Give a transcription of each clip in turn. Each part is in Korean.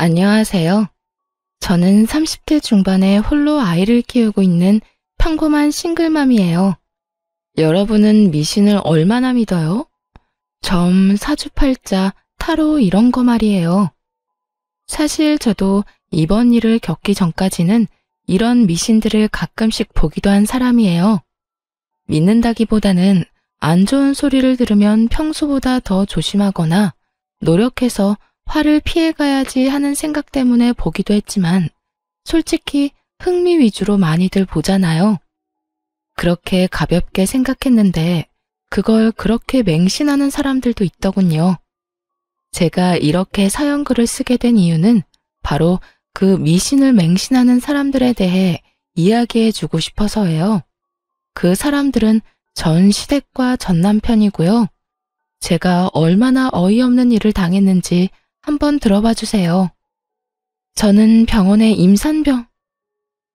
안녕하세요. 저는 30대 중반에 홀로 아이를 키우고 있는 평범한 싱글맘이에요. 여러분은 미신을 얼마나 믿어요? 점, 사주팔자, 타로 이런 거 말이에요. 사실 저도 이번 일을 겪기 전까지는 이런 미신들을 가끔씩 보기도 한 사람이에요. 믿는다기보다는 안 좋은 소리를 들으면 평소보다 더 조심하거나 노력해서 화를 피해가야지 하는 생각 때문에 보기도 했지만 솔직히 흥미 위주로 많이들 보잖아요. 그렇게 가볍게 생각했는데 그걸 그렇게 맹신하는 사람들도 있더군요. 제가 이렇게 사연글을 쓰게 된 이유는 바로 그 미신을 맹신하는 사람들에 대해 이야기해주고 싶어서예요. 그 사람들은 전 시댁과 전 남편이고요. 제가 얼마나 어이없는 일을 당했는지 한번 들어봐 주세요.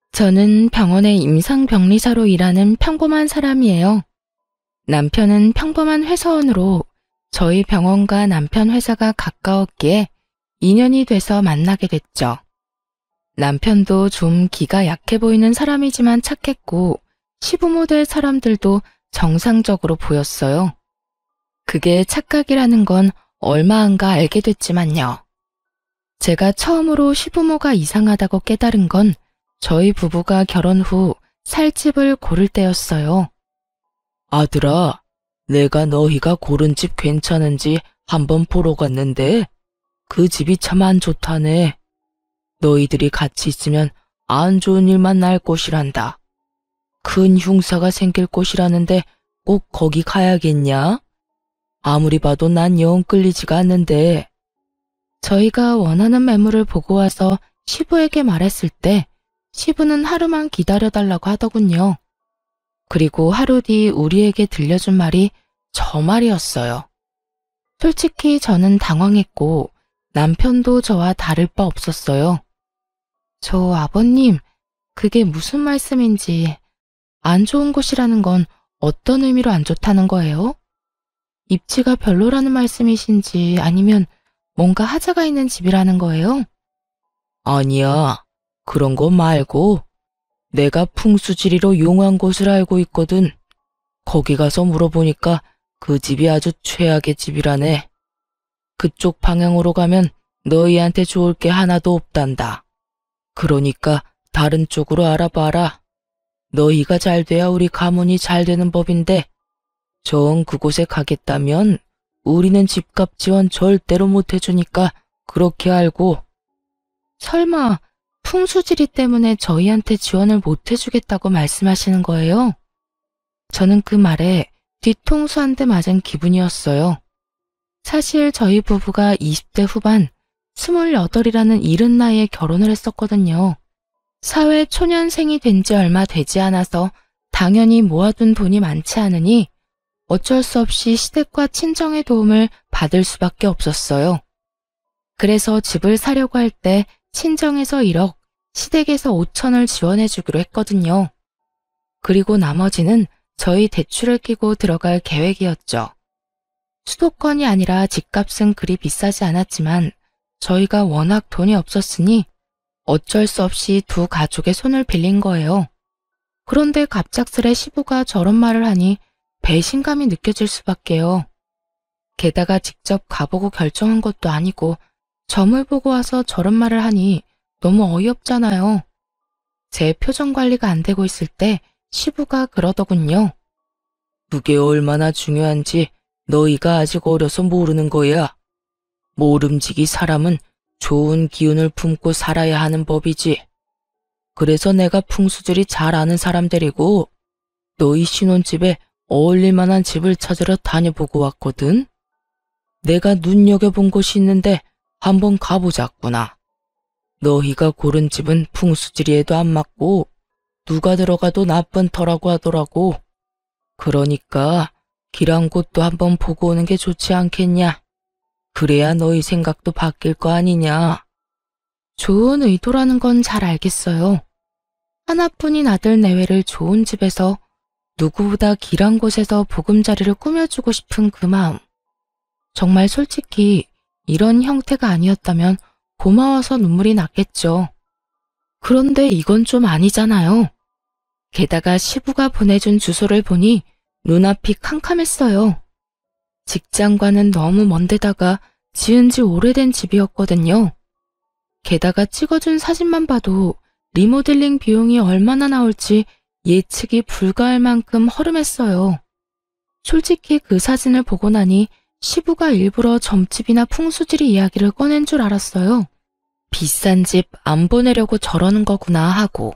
저는 병원의 임상병리사로 일하는 평범한 사람이에요. 남편은 평범한 회사원으로 저희 병원과 남편 회사가 가까웠기에 인연이 돼서 만나게 됐죠. 남편도 좀 기가 약해 보이는 사람이지만 착했고 시부모 될 사람들도 정상적으로 보였어요. 그게 착각이라는 건 얼마 안가 알게 됐지만요. 제가 처음으로 시부모가 이상하다고 깨달은 건 저희 부부가 결혼 후 살 집을 고를 때였어요. 아들아, 내가 너희가 고른 집 괜찮은지 한번 보러 갔는데 그 집이 참 안 좋다네. 너희들이 같이 있으면 안 좋은 일만 날 곳이란다. 큰 흉사가 생길 곳이라는데 꼭 거기 가야겠냐? 아무리 봐도 난 영 끌리지가 않는데. 저희가 원하는 매물을 보고 와서 시부에게 말했을 때 시부는 하루만 기다려달라고 하더군요. 그리고 하루 뒤 우리에게 들려준 말이 저 말이었어요. 솔직히 저는 당황했고 남편도 저와 다를 바 없었어요. 저 아버님, 그게 무슨 말씀인지, 안 좋은 곳이라는 건 어떤 의미로 안 좋다는 거예요? 입지가 별로라는 말씀이신지 아니면 뭔가 하자가 있는 집이라는 거예요? 아니야, 그런 거 말고 내가 풍수지리로 용한 곳을 알고 있거든. 거기 가서 물어보니까 그 집이 아주 최악의 집이라네. 그쪽 방향으로 가면 너희한테 좋을 게 하나도 없단다. 그러니까 다른 쪽으로 알아봐라. 너희가 잘 돼야 우리 가문이 잘 되는 법인데 정 그곳에 가겠다면 우리는 집값 지원 절대로 못 해주니까 그렇게 알고. 설마 풍수지리 때문에 저희한테 지원을 못 해주겠다고 말씀하시는 거예요? 저는 그 말에 뒤통수 한 대 맞은 기분이었어요. 사실 저희 부부가 20대 후반, 28이라는 이른 나이에 결혼을 했었거든요. 사회 초년생이 된 지 얼마 되지 않아서 당연히 모아둔 돈이 많지 않으니 어쩔 수 없이 시댁과 친정의 도움을 받을 수밖에 없었어요. 그래서 집을 사려고 할 때 친정에서 1억, 시댁에서 5천을 지원해주기로 했거든요. 그리고 나머지는 저희 대출을 끼고 들어갈 계획이었죠. 수도권이 아니라 집값은 그리 비싸지 않았지만 저희가 워낙 돈이 없었으니 어쩔 수 없이 두 가족의 손을 빌린 거예요. 그런데 갑작스레 시부가 저런 말을 하니 배신감이 느껴질 수밖에요. 게다가 직접 가보고 결정한 것도 아니고 점을 보고 와서 저런 말을 하니 너무 어이없잖아요. 제 표정 관리가 안 되고 있을 때 시부가 그러더군요. 그게 얼마나 중요한지 너희가 아직 어려서 모르는 거야. 모름지기 사람은 좋은 기운을 품고 살아야 하는 법이지. 그래서 내가 풍수들이 잘 아는 사람 데리고 너희 신혼집에 어울릴 만한 집을 찾으러 다녀보고 왔거든. 내가 눈여겨본 곳이 있는데 한번 가보자꾸나. 너희가 고른 집은 풍수지리에도 안 맞고 누가 들어가도 나쁜 터라고 하더라고. 그러니까 길한 곳도 한번 보고 오는 게 좋지 않겠냐. 그래야 너희 생각도 바뀔 거 아니냐. 좋은 의도라는 건 잘 알겠어요. 하나뿐인 아들 내외를 좋은 집에서 누구보다 길한 곳에서 보금자리를 꾸며주고 싶은 그 마음. 정말 솔직히 이런 형태가 아니었다면 고마워서 눈물이 났겠죠. 그런데 이건 좀 아니잖아요. 게다가 시부가 보내준 주소를 보니 눈앞이 캄캄했어요. 직장과는 너무 먼 데다가 지은 지 오래된 집이었거든요. 게다가 찍어준 사진만 봐도 리모델링 비용이 얼마나 나올지 예측이 불가할 만큼 허름했어요. 솔직히 그 사진을 보고 나니 시부가 일부러 점집이나 풍수지리 이야기를 꺼낸 줄 알았어요. 비싼 집 안 보내려고 저러는 거구나 하고.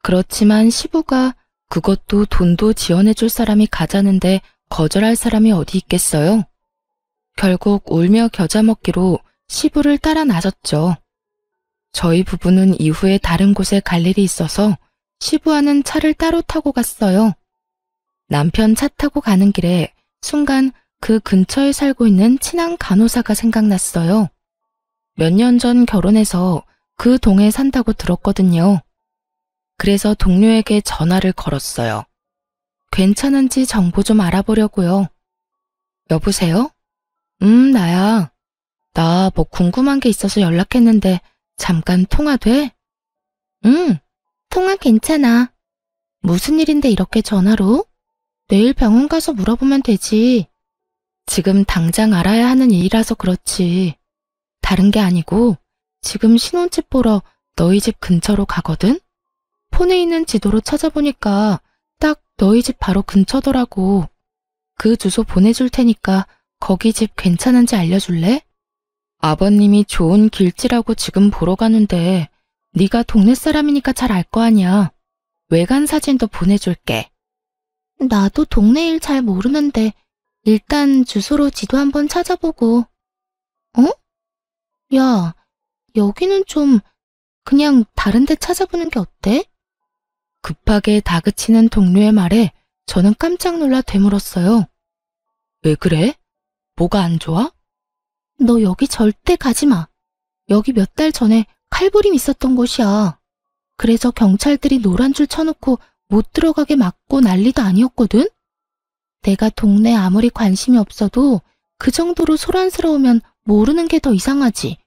그렇지만 시부가 그것도 돈도 지원해줄 사람이 가자는데 거절할 사람이 어디 있겠어요? 결국 울며 겨자 먹기로 시부를 따라 나섰죠. 저희 부부는 이후에 다른 곳에 갈 일이 있어서 시부와는 차를 따로 타고 갔어요. 남편 차 타고 가는 길에 순간 그 근처에 살고 있는 친한 간호사가 생각났어요. 몇 년 전 결혼해서 그 동에 산다고 들었거든요. 그래서 동료에게 전화를 걸었어요. 괜찮은지 정보 좀 알아보려고요. 여보세요? 나야. 나 뭐 궁금한 게 있어서 연락했는데 잠깐 통화 돼? 통화 괜찮아. 무슨 일인데 이렇게 전화로? 내일 병원 가서 물어보면 되지. 지금 당장 알아야 하는 일이라서 그렇지. 다른 게 아니고 지금 신혼집 보러 너희 집 근처로 가거든? 폰에 있는 지도로 찾아보니까 딱 너희 집 바로 근처더라고. 그 주소 보내줄 테니까 거기 집 괜찮은지 알려줄래? 아버님이 좋은 길지라고 지금 보러 가는데 네가 동네 사람이니까 잘 알 거 아니야. 외관 사진도 보내줄게. 나도 동네 일 잘 모르는데 일단 주소로 지도 한번 찾아보고. 어? 야, 여기는 좀 그냥 다른 데 찾아보는 게 어때? 급하게 다그치는 동료의 말에 저는 깜짝 놀라 되물었어요. 왜 그래? 뭐가 안 좋아? 너 여기 절대 가지 마. 여기 몇 달 전에 칼부림 있었던 곳이야. 그래서 경찰들이 노란 줄 쳐놓고 못 들어가게 막고 난리도 아니었거든? 내가 동네 아무리 관심이 없어도 그 정도로 소란스러우면 모르는 게 더 이상하지.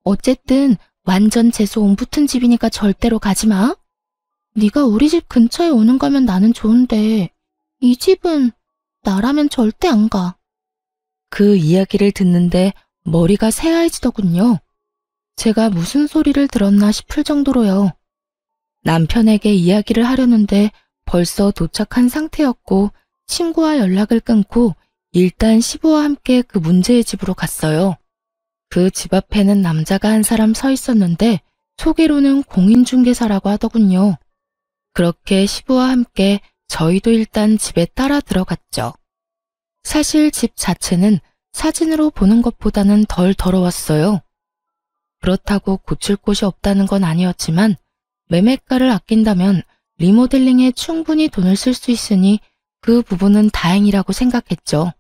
어쨌든 완전 재수 온 붙은 집이니까 절대로 가지 마. 네가 우리 집 근처에 오는 거면 나는 좋은데 이 집은 나라면 절대 안 가. 그 이야기를 듣는데 머리가 새하얘지더군요. 제가 무슨 소리를 들었나 싶을 정도로요. 남편에게 이야기를 하려는데 벌써 도착한 상태였고 친구와 연락을 끊고 일단 시부와 함께 그 문제의 집으로 갔어요. 그 집 앞에는 남자가 한 사람 서 있었는데 소개로는 공인중개사라고 하더군요. 그렇게 시부와 함께 저희도 일단 집에 따라 들어갔죠. 사실 집 자체는 사진으로 보는 것보다는 덜 더러웠어요. 그렇다고 고칠 곳이 없다는 건 아니었지만 매매가를 아낀다면 리모델링에 충분히 돈을 쓸 수 있으니 그 부분은 다행이라고 생각했죠.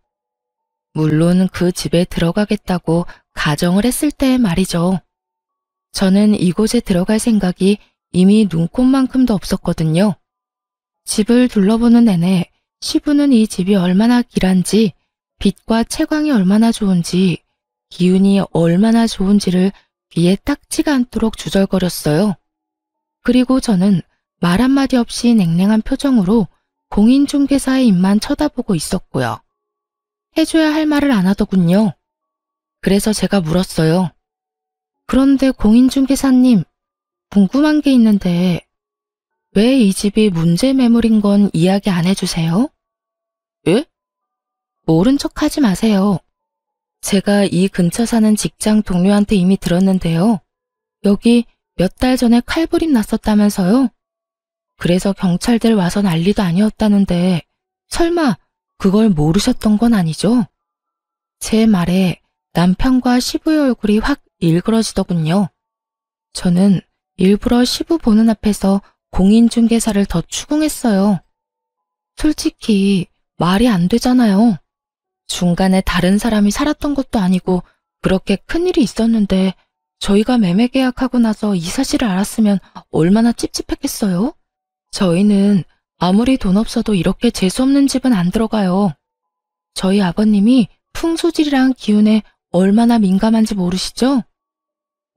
물론 그 집에 들어가겠다고 가정을 했을 때 말이죠. 저는 이곳에 들어갈 생각이 이미 눈꼽만큼도 없었거든요. 집을 둘러보는 내내 시부는 이 집이 얼마나 길한지, 빛과 채광이 얼마나 좋은지, 기운이 얼마나 좋은지를 귀에 딱지가 않도록 주절거렸어요. 그리고 저는 말 한마디 없이 냉랭한 표정으로 공인중개사의 입만 쳐다보고 있었고요. 해줘야 할 말을 안 하더군요. 그래서 제가 물었어요. 그런데 공인중개사님, 궁금한 게 있는데 왜 이 집이 문제 매물인 건 이야기 안 해주세요? 예? 모른 척 하지 마세요. 제가 이 근처 사는 직장 동료한테 이미 들었는데요. 여기 몇 달 전에 칼부림 났었다면서요? 그래서 경찰들 와서 난리도 아니었다는데 설마 그걸 모르셨던 건 아니죠? 제 말에 남편과 시부의 얼굴이 확 일그러지더군요. 저는 일부러 시부 보는 앞에서 공인중개사를 더 추궁했어요. 솔직히 말이 안 되잖아요. 중간에 다른 사람이 살았던 것도 아니고 그렇게 큰일이 있었는데 저희가 매매 계약하고 나서 이 사실을 알았으면 얼마나 찝찝했겠어요? 저희는 아무리 돈 없어도 이렇게 재수없는 집은 안 들어가요. 저희 아버님이 풍수질이랑 기운에 얼마나 민감한지 모르시죠?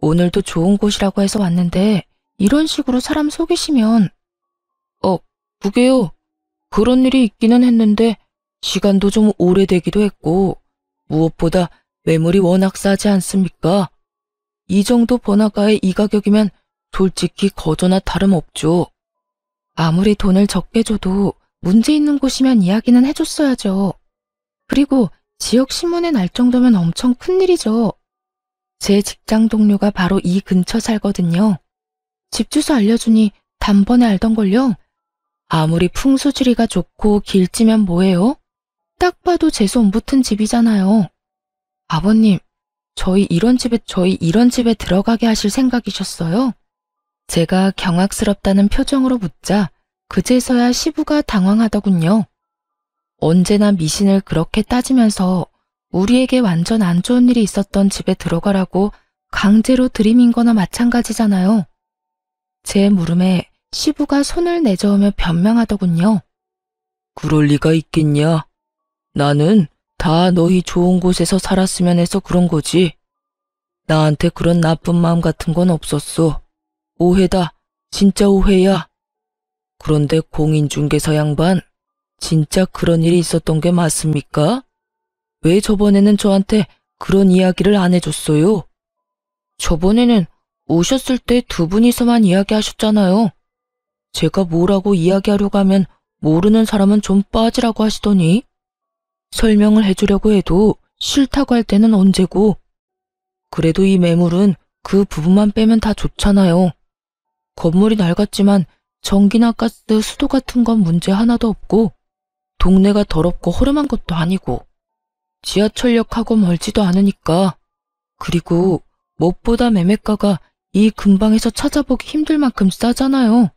오늘도 좋은 곳이라고 해서 왔는데 이런 식으로 사람 속이시면. 그게요. 그런 일이 있기는 했는데 시간도 좀 오래되기도 했고 무엇보다 매물이 워낙 싸지 않습니까? 이 정도 번화가에 이 가격이면 솔직히 거저나 다름없죠. 아무리 돈을 적게 줘도 문제 있는 곳이면 이야기는 해줬어야죠. 그리고 지역 신문에 날 정도면 엄청 큰일이죠. 제 직장 동료가 바로 이 근처 살거든요. 집 주소 알려주니 단번에 알던걸요. 아무리 풍수지리가 좋고 길지면 뭐해요? 딱 봐도 재수 안 붙은 집이잖아요. 아버님, 저희 이런 집에 들어가게 하실 생각이셨어요? 제가 경악스럽다는 표정으로 묻자 그제서야 시부가 당황하더군요. 언제나 미신을 그렇게 따지면서 우리에게 완전 안 좋은 일이 있었던 집에 들어가라고 강제로 들이민 거나 마찬가지잖아요. 제 물음에 시부가 손을 내저으며 변명하더군요. 그럴 리가 있겠냐? 나는 다 너희 좋은 곳에서 살았으면 해서 그런 거지. 나한테 그런 나쁜 마음 같은 건 없었어. 오해다. 진짜 오해야. 그런데 공인중개사 양반, 진짜 그런 일이 있었던 게 맞습니까? 왜 저번에는 저한테 그런 이야기를 안 해줬어요? 저번에는 오셨을 때 두 분이서만 이야기하셨잖아요. 제가 뭐라고 이야기하려고 하면 모르는 사람은 좀 빠지라고 하시더니 설명을 해주려고 해도 싫다고 할 때는 언제고. 그래도 이 매물은 그 부분만 빼면 다 좋잖아요. 건물이 낡았지만 전기나 가스, 수도 같은 건 문제 하나도 없고 동네가 더럽고 허름한 것도 아니고 지하철역하고 멀지도 않으니까. 그리고 무엇보다 매매가가 이 근방에서 찾아보기 힘들 만큼 싸잖아요.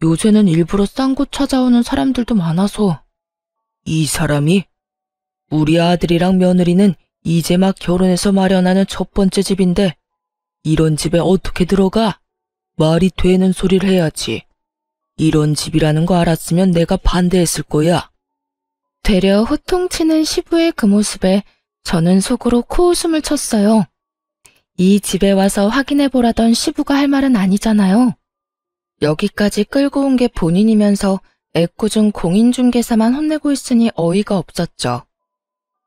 요새는 일부러 싼 곳 찾아오는 사람들도 많아서. 이 사람이? 우리 아들이랑 며느리는 이제 막 결혼해서 마련하는 첫 번째 집인데 이런 집에 어떻게 들어가? 말이 되는 소리를 해야지. 이런 집이라는 거 알았으면 내가 반대했을 거야. 되려 호통치는 시부의 그 모습에 저는 속으로 코웃음을 쳤어요. 이 집에 와서 확인해보라던 시부가 할 말은 아니잖아요. 여기까지 끌고 온 게 본인이면서 애꿎은 공인중개사만 혼내고 있으니 어이가 없었죠.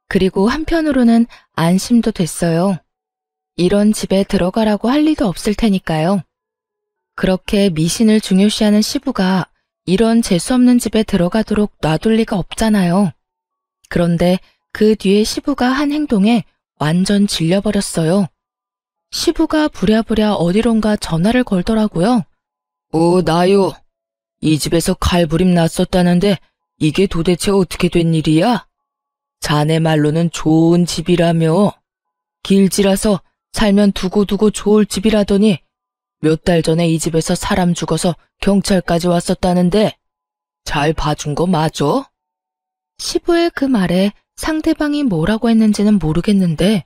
그리고 한편으로는 안심도 됐어요. 이런 집에 들어가라고 할 리도 없을 테니까요. 그렇게 미신을 중요시하는 시부가 이런 재수없는 집에 들어가도록 놔둘 리가 없잖아요. 그런데 그 뒤에 시부가 한 행동에 완전 질려버렸어요. 시부가 부랴부랴 어디론가 전화를 걸더라고요. 나요. 이 집에서 칼부림 났었다는데 이게 도대체 어떻게 된 일이야? 자네 말로는 좋은 집이라며. 길지라서 살면 두고두고 좋을 집이라더니 몇 달 전에 이 집에서 사람 죽어서 경찰까지 왔었다는데 잘 봐준 거 맞아? 시부의 그 말에 상대방이 뭐라고 했는지는 모르겠는데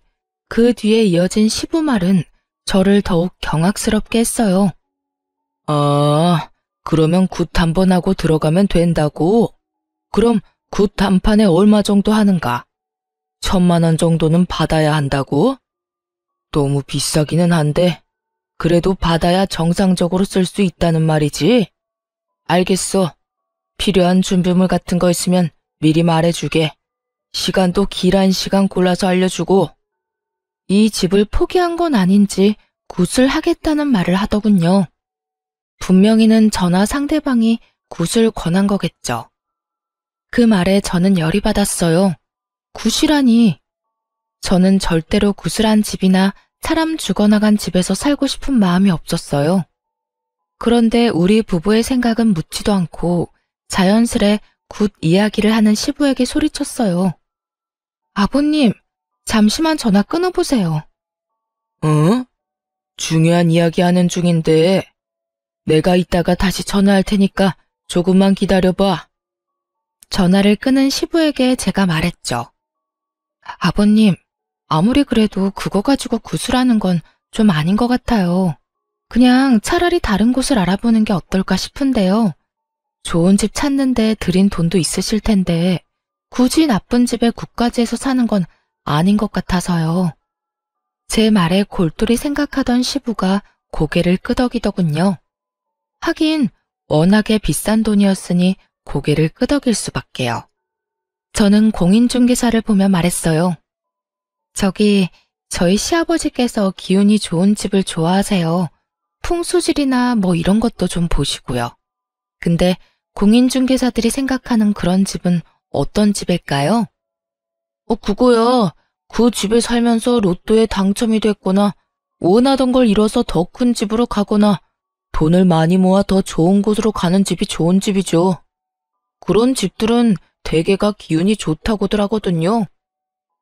그 뒤에 이어진 시부 말은 저를 더욱 경악스럽게 했어요. 그러면 굿 한 번 하고 들어가면 된다고? 그럼 굿 한 판에 얼마 정도 하는가? 1,000만 원 정도는 받아야 한다고? 너무 비싸기는 한데 그래도 받아야 정상적으로 쓸 수 있다는 말이지? 알겠어. 필요한 준비물 같은 거 있으면 미리 말해주게. 시간도 길한 시간 골라서 알려주고. 이 집을 포기한 건 아닌지 굿을 하겠다는 말을 하더군요. 분명히는 저나 상대방이 굿을 권한 거겠죠. 그 말에 저는 열이 받았어요. 굿이라니. 저는 절대로 굿을 한 집이나 사람 죽어나간 집에서 살고 싶은 마음이 없었어요. 그런데 우리 부부의 생각은 묻지도 않고 자연스레 굿 이야기를 하는 시부에게 소리쳤어요. 아버님, 잠시만 전화 끊어보세요. 중요한 이야기 하는 중인데 내가 이따가 다시 전화할 테니까 조금만 기다려봐. 전화를 끊은 시부에게 제가 말했죠. 아버님, 아무리 그래도 그거 가지고 구슬하는 건 좀 아닌 것 같아요. 그냥 차라리 다른 곳을 알아보는 게 어떨까 싶은데요. 좋은 집 찾는데 들인 돈도 있으실 텐데 굳이 나쁜 집에 굿까지 해서 사는 건 아닌 것 같아서요. 제 말에 골똘히 생각하던 시부가 고개를 끄덕이더군요. 하긴 워낙에 비싼 돈이었으니 고개를 끄덕일 수밖에요. 저는 공인중개사를 보며 말했어요. 저희 시아버지께서 기운이 좋은 집을 좋아하세요. 풍수질이나 뭐 이런 것도 좀 보시고요. 근데 공인중개사들이 생각하는 그런 집은 어떤 집일까요? 그거야. 그 집에 살면서 로또에 당첨이 됐거나 원하던 걸 이뤄서 더 큰 집으로 가거나 돈을 많이 모아 더 좋은 곳으로 가는 집이 좋은 집이죠. 그런 집들은 대개가 기운이 좋다고들 하거든요.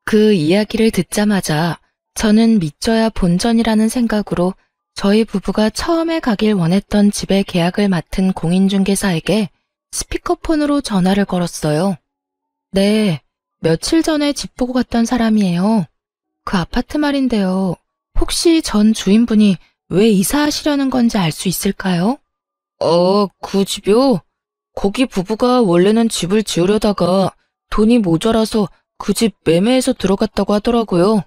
그 이야기를 듣자마자 저는 믿져야 본전이라는 생각으로 저희 부부가 처음에 가길 원했던 집의 계약을 맡은 공인중개사에게 스피커폰으로 전화를 걸었어요. 네, 며칠 전에 집 보고 갔던 사람이에요. 그 아파트 말인데요. 혹시 전 주인분이 왜 이사하시려는 건지 알 수 있을까요? 그 집이요? 거기 부부가 원래는 집을 지으려다가 돈이 모자라서 그 집 매매해서 들어갔다고 하더라고요.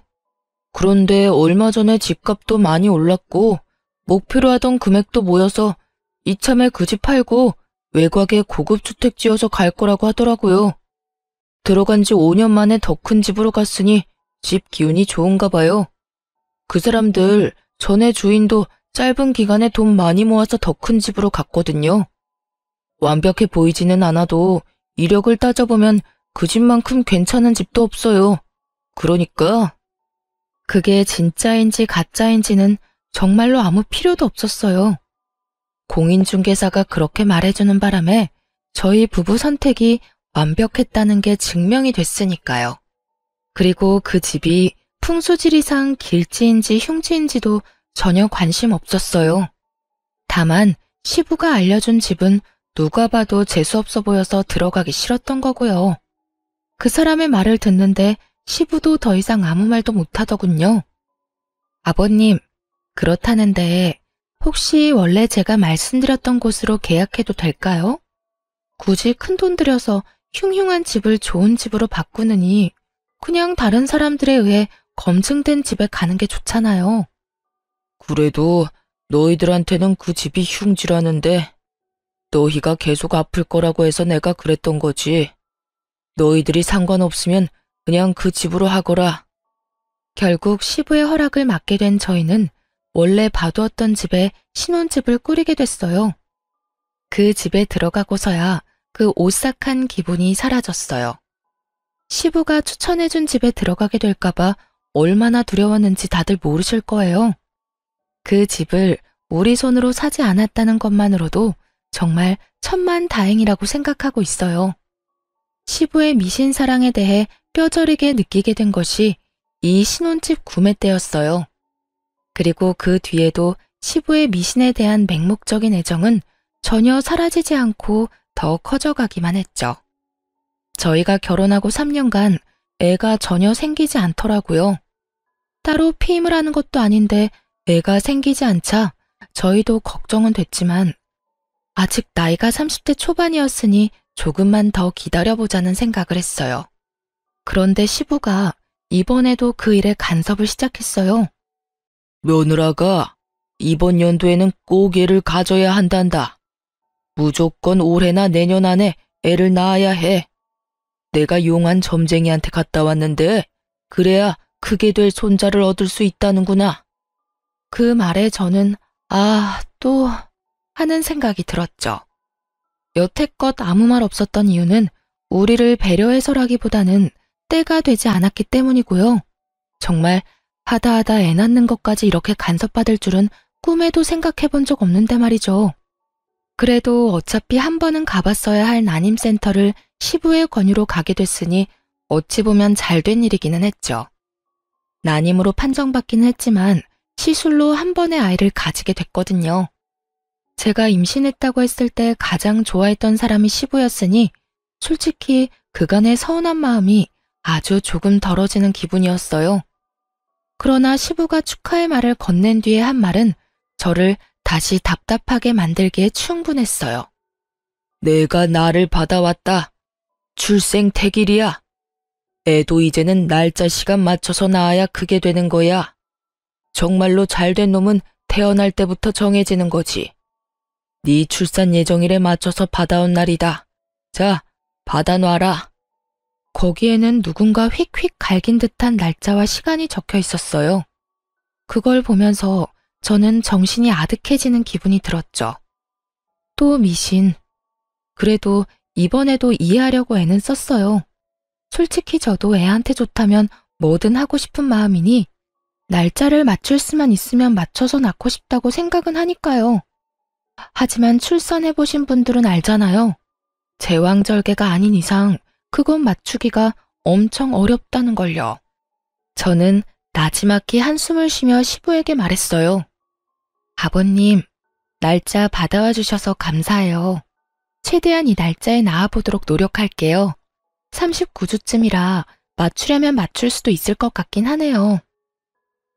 그런데 얼마 전에 집값도 많이 올랐고 목표로 하던 금액도 모여서 이참에 그 집 팔고 외곽에 고급 주택 지어서 갈 거라고 하더라고요. 들어간 지 5년 만에 더 큰 집으로 갔으니 집 기운이 좋은가 봐요. 그 사람들 전에 주인도 짧은 기간에 돈 많이 모아서 더 큰 집으로 갔거든요. 완벽해 보이지는 않아도 이력을 따져보면 그 집만큼 괜찮은 집도 없어요. 그러니까 그게 진짜인지 가짜인지는 정말로 아무 필요도 없었어요. 공인중개사가 그렇게 말해주는 바람에 저희 부부 선택이 완벽했다는 게 증명이 됐으니까요. 그리고 그 집이 풍수지리상 길지인지 흉지인지도 전혀 관심 없었어요. 다만 시부가 알려준 집은 누가 봐도 재수없어 보여서 들어가기 싫었던 거고요. 그 사람의 말을 듣는데 시부도 더 이상 아무 말도 못하더군요. 아버님, 그렇다는데 혹시 원래 제가 말씀드렸던 곳으로 계약해도 될까요? 굳이 큰돈 들여서 흉흉한 집을 좋은 집으로 바꾸느니 그냥 다른 사람들에 의해 검증된 집에 가는 게 좋잖아요. 그래도 너희들한테는 그 집이 흉지라는데 너희가 계속 아플 거라고 해서 내가 그랬던 거지. 너희들이 상관없으면 그냥 그 집으로 하거라. 결국 시부의 허락을 받게 된 저희는 원래 봐두었던 집에 신혼집을 꾸리게 됐어요. 그 집에 들어가고서야 그 오싹한 기분이 사라졌어요. 시부가 추천해준 집에 들어가게 될까봐 얼마나 두려웠는지 다들 모르실 거예요. 그 집을 우리 손으로 사지 않았다는 것만으로도 정말 천만다행이라고 생각하고 있어요. 시부의 미신 사랑에 대해 뼈저리게 느끼게 된 것이 이 신혼집 구매 때였어요. 그리고 그 뒤에도 시부의 미신에 대한 맹목적인 애정은 전혀 사라지지 않고 더 커져가기만 했죠. 저희가 결혼하고 3년간 애가 전혀 생기지 않더라고요. 따로 피임을 하는 것도 아닌데 애가 생기지 않자 저희도 걱정은 됐지만 아직 나이가 30대 초반이었으니 조금만 더 기다려보자는 생각을 했어요. 그런데 시부가 이번에도 그 일에 간섭을 시작했어요. 며느라가 이번 연도에는 꼭 애를 가져야 한단다. 무조건 올해나 내년 안에 애를 낳아야 해. 내가 용한 점쟁이한테 갔다 왔는데 그래야 크게 될 손자를 얻을 수 있다는구나. 그 말에 저는 또 하는 생각이 들었죠. 여태껏 아무 말 없었던 이유는 우리를 배려해서라기보다는 때가 되지 않았기 때문이고요. 정말 하다하다 애 낳는 것까지 이렇게 간섭받을 줄은 꿈에도 생각해 본 적 없는데 말이죠. 그래도 어차피 한 번은 가봤어야 할 난임센터를 시부의 권유로 가게 됐으니 어찌 보면 잘된 일이기는 했죠. 난임으로 판정받기는 했지만 시술로 한 번의 아이를 가지게 됐거든요. 제가 임신했다고 했을 때 가장 좋아했던 사람이 시부였으니 솔직히 그간의 서운한 마음이 아주 조금 덜어지는 기분이었어요. 그러나 시부가 축하의 말을 건넨 뒤에 한 말은 저를 다시 답답하게 만들기에 충분했어요. 내가 나를 받아왔다. 출생택일이야. 애도 이제는 날짜 시간 맞춰서 낳아야 크게 되는 거야. 정말로 잘된 놈은 태어날 때부터 정해지는 거지. 네 출산 예정일에 맞춰서 받아온 날이다. 자, 받아놔라. 거기에는 누군가 휙휙 갈긴 듯한 날짜와 시간이 적혀 있었어요. 그걸 보면서 저는 정신이 아득해지는 기분이 들었죠. 또 미신. 그래도 이번에도 이해하려고 애는 썼어요. 솔직히 저도 애한테 좋다면 뭐든 하고 싶은 마음이니 날짜를 맞출 수만 있으면 맞춰서 낳고 싶다고 생각은 하니까요. 하지만 출산해보신 분들은 알잖아요. 제왕절개가 아닌 이상 그건 맞추기가 엄청 어렵다는 걸요. 저는 나지막히 한숨을 쉬며 시부에게 말했어요. 아버님, 날짜 받아와 주셔서 감사해요. 최대한 이 날짜에 나와보도록 노력할게요. 39주쯤이라 맞추려면 맞출 수도 있을 것 같긴 하네요.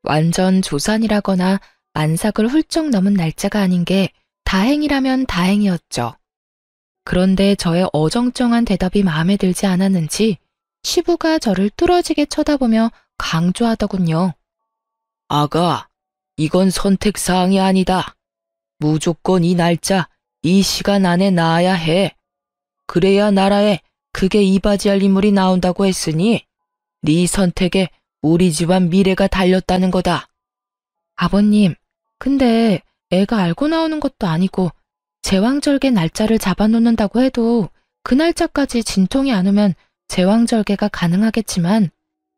완전 조산이라거나 만삭을 훌쩍 넘은 날짜가 아닌 게 다행이라면 다행이었죠. 그런데 저의 어정쩡한 대답이 마음에 들지 않았는지 시부가 저를 뚫어지게 쳐다보며 강조하더군요. 아가, 이건 선택사항이 아니다. 무조건 이 날짜, 이 시간 안에 낳아야 해. 그래야 나라에 크게 이바지할 인물이 나온다고 했으니 네 선택에 우리 집안 미래가 달렸다는 거다. 아버님, 근데 애가 알고 나오는 것도 아니고 제왕절개 날짜를 잡아놓는다고 해도 그 날짜까지 진통이 안 오면 제왕절개가 가능하겠지만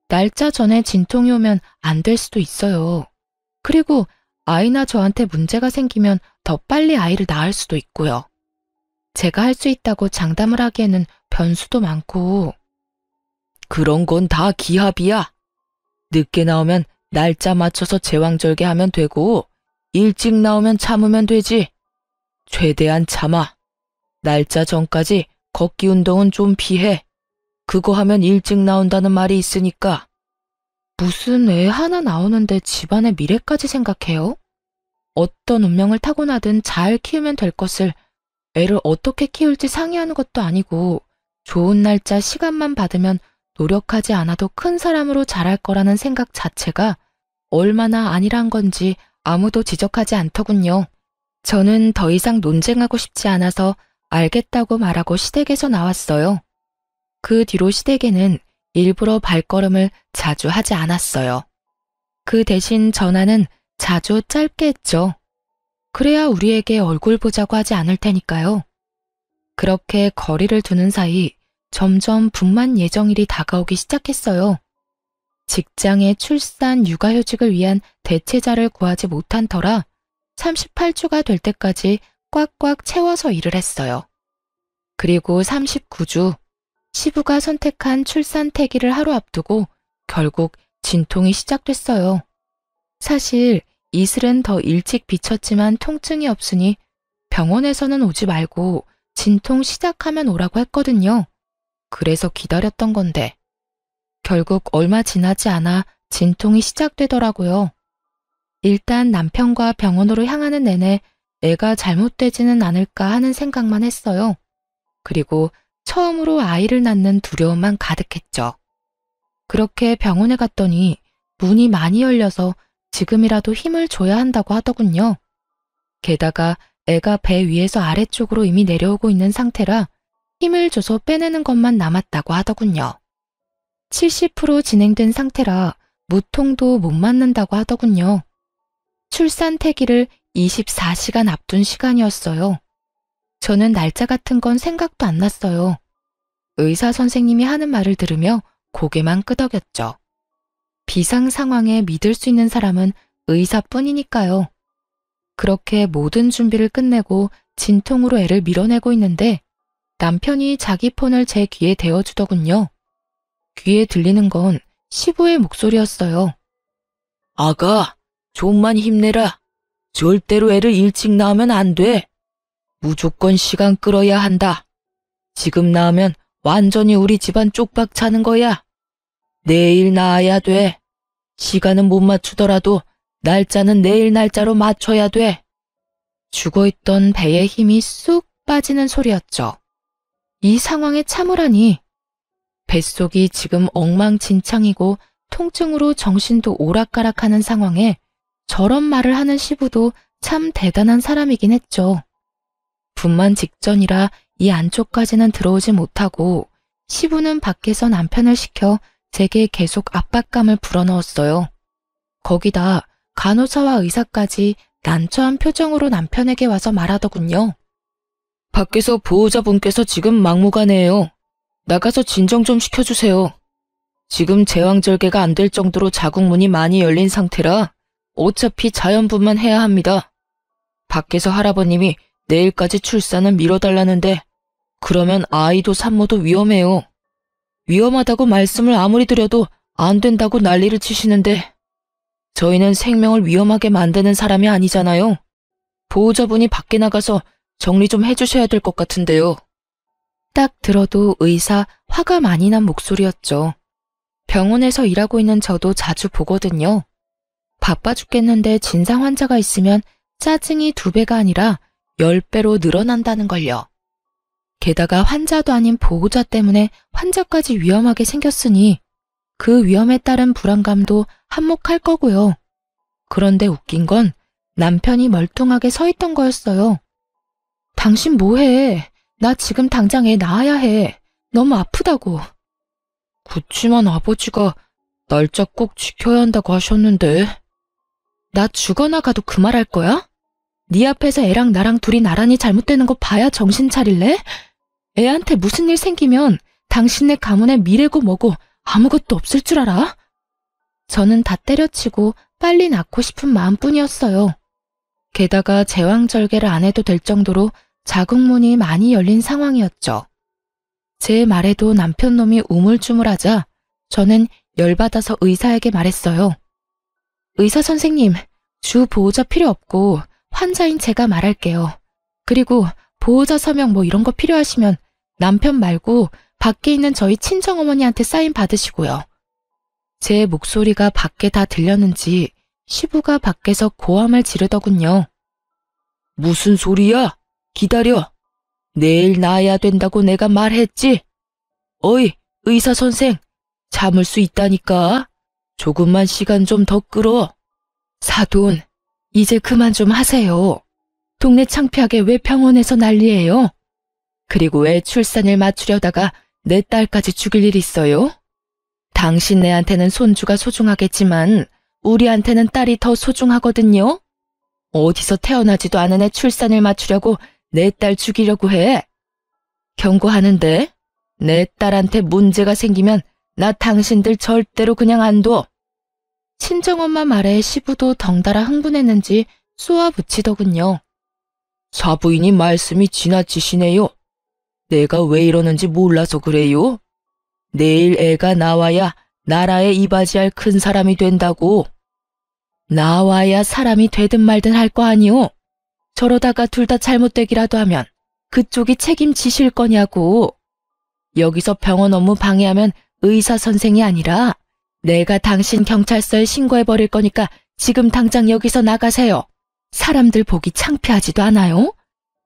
날짜 전에 진통이 오면 안 될 수도 있어요. 그리고 아이나 저한테 문제가 생기면 더 빨리 아이를 낳을 수도 있고요. 제가 할 수 있다고 장담을 하기에는 변수도 많고. 그런 건 다 기합이야. 늦게 나오면 날짜 맞춰서 제왕절개 하면 되고 일찍 나오면 참으면 되지. 최대한 참아. 날짜 전까지 걷기 운동은 좀 피해. 그거 하면 일찍 나온다는 말이 있으니까. 무슨 애 하나 나오는데 집안의 미래까지 생각해요? 어떤 운명을 타고나든 잘 키우면 될 것을 애를 어떻게 키울지 상의하는 것도 아니고 좋은 날짜 시간만 받으면 노력하지 않아도 큰 사람으로 자랄 거라는 생각 자체가 얼마나 안일한 건지 아무도 지적하지 않더군요. 저는 더 이상 논쟁하고 싶지 않아서 알겠다고 말하고 시댁에서 나왔어요. 그 뒤로 시댁에는 일부러 발걸음을 자주 하지 않았어요. 그 대신 전화는 자주 짧게 했죠. 그래야 우리에게 얼굴 보자고 하지 않을 테니까요. 그렇게 거리를 두는 사이 점점 분만 예정일이 다가오기 시작했어요. 직장의 출산 육아휴직을 위한 대체자를 구하지 못한 터라 38주가 될 때까지 꽉꽉 채워서 일을 했어요. 그리고 39주, 시부가 선택한 출산 태기를 하루 앞두고 결국 진통이 시작됐어요. 사실 이슬은 더 일찍 비쳤지만 통증이 없으니 병원에서는 오지 말고 진통 시작하면 오라고 했거든요. 그래서 기다렸던 건데 결국 얼마 지나지 않아 진통이 시작되더라고요. 일단 남편과 병원으로 향하는 내내 애가 잘못되지는 않을까 하는 생각만 했어요. 그리고 처음으로 아이를 낳는 두려움만 가득했죠. 그렇게 병원에 갔더니 문이 많이 열려서 지금이라도 힘을 줘야 한다고 하더군요. 게다가 애가 배 위에서 아래쪽으로 이미 내려오고 있는 상태라 힘을 줘서 빼내는 것만 남았다고 하더군요. 70% 진행된 상태라 무통도 못 맞는다고 하더군요. 출산 태기를 24시간 앞둔 시간이었어요. 저는 날짜 같은 건 생각도 안 났어요. 의사 선생님이 하는 말을 들으며 고개만 끄덕였죠. 비상 상황에 믿을 수 있는 사람은 의사뿐이니까요. 그렇게 모든 준비를 끝내고 진통으로 애를 밀어내고 있는데 남편이 자기 폰을 제 귀에 대어주더군요. 귀에 들리는 건 시부의 목소리였어요. 아가, 좀만 힘내라. 절대로 애를 일찍 낳으면 안 돼. 무조건 시간 끌어야 한다. 지금 낳으면 완전히 우리 집안 쪽박 차는 거야. 내일 낳아야 돼. 시간은 못 맞추더라도 날짜는 내일 날짜로 맞춰야 돼. 죽어있던 배에 힘이 쑥 빠지는 소리였죠. 이 상황에 참으라니. 뱃속이 지금 엉망진창이고 통증으로 정신도 오락가락하는 상황에 저런 말을 하는 시부도 참 대단한 사람이긴 했죠. 분만 직전이라 이 안쪽까지는 들어오지 못하고 시부는 밖에서 남편을 시켜 제게 계속 압박감을 불어넣었어요. 거기다 간호사와 의사까지 난처한 표정으로 남편에게 와서 말하더군요. 밖에서 보호자분께서 지금 막무가내예요. 나가서 진정 좀 시켜주세요. 지금 제왕절개가 안 될 정도로 자궁문이 많이 열린 상태라 어차피 자연분만 해야 합니다. 밖에서 할아버님이 내일까지 출산을 미뤄달라는데 그러면 아이도 산모도 위험해요. 위험하다고 말씀을 아무리 드려도 안 된다고 난리를 치시는데 저희는 생명을 위험하게 만드는 사람이 아니잖아요. 보호자분이 밖에 나가서 정리 좀 해주셔야 될 것 같은데요. 딱 들어도 의사 화가 많이 난 목소리였죠. 병원에서 일하고 있는 저도 자주 보거든요. 바빠 죽겠는데 진상 환자가 있으면 짜증이 2배가 아니라 10배로 늘어난다는 걸요. 게다가 환자도 아닌 보호자 때문에 환자까지 위험하게 생겼으니 그 위험에 따른 불안감도 한몫할 거고요. 그런데 웃긴 건 남편이 멀뚱하게 서 있던 거였어요. 당신 뭐해? 나 지금 당장 애 낳아야 해. 너무 아프다고. 그치만 아버지가 날짜 꼭 지켜야 한다고 하셨는데. 나 죽어나가도 그 말 할 거야? 네 앞에서 애랑 나랑 둘이 나란히 잘못되는 거 봐야 정신 차릴래? 애한테 무슨 일 생기면 당신네 가문의 미래고 뭐고 아무것도 없을 줄 알아? 저는 다 때려치고 빨리 낳고 싶은 마음뿐이었어요. 게다가 제왕절개를 안 해도 될 정도로 자궁문이 많이 열린 상황이었죠. 제 말에도 남편 놈이 우물쭈물하자 저는 열받아서 의사에게 말했어요. 의사 선생님, 주 보호자 필요 없고 환자인 제가 말할게요. 그리고 보호자 서명 뭐 이런 거 필요하시면 남편 말고 밖에 있는 저희 친정어머니한테 사인 받으시고요. 제 목소리가 밖에 다 들렸는지 시부가 밖에서 고함을 지르더군요. 무슨 소리야? 기다려. 내일 낳아야 된다고 내가 말했지? 어이, 의사 선생, 참을 수 있다니까. 조금만 시간 좀 더 끌어. 사돈, 이제 그만 좀 하세요. 동네 창피하게 왜 병원에서 난리예요? 그리고 왜 출산일 맞추려다가 내 딸까지 죽일 일 있어요? 당신네한테는 손주가 소중하겠지만 우리한테는 딸이 더 소중하거든요. 어디서 태어나지도 않은 애 출산일 맞추려고 내 딸 죽이려고 해. 경고하는데 내 딸한테 문제가 생기면 나 당신들 절대로 그냥 안 둬. 친정엄마 말에 시부도 덩달아 흥분했는지 쏘아붙이더군요. 사부인이 말씀이 지나치시네요. 내가 왜 이러는지 몰라서 그래요. 내일 애가 나와야 나라에 이바지할 큰 사람이 된다고. 나와야 사람이 되든 말든 할 거 아니오. 저러다가 둘 다 잘못되기라도 하면 그쪽이 책임지실 거냐고. 여기서 병원 업무 방해하면 의사 선생이 아니라 내가 당신 경찰서에 신고해버릴 거니까 지금 당장 여기서 나가세요. 사람들 보기 창피하지도 않아요?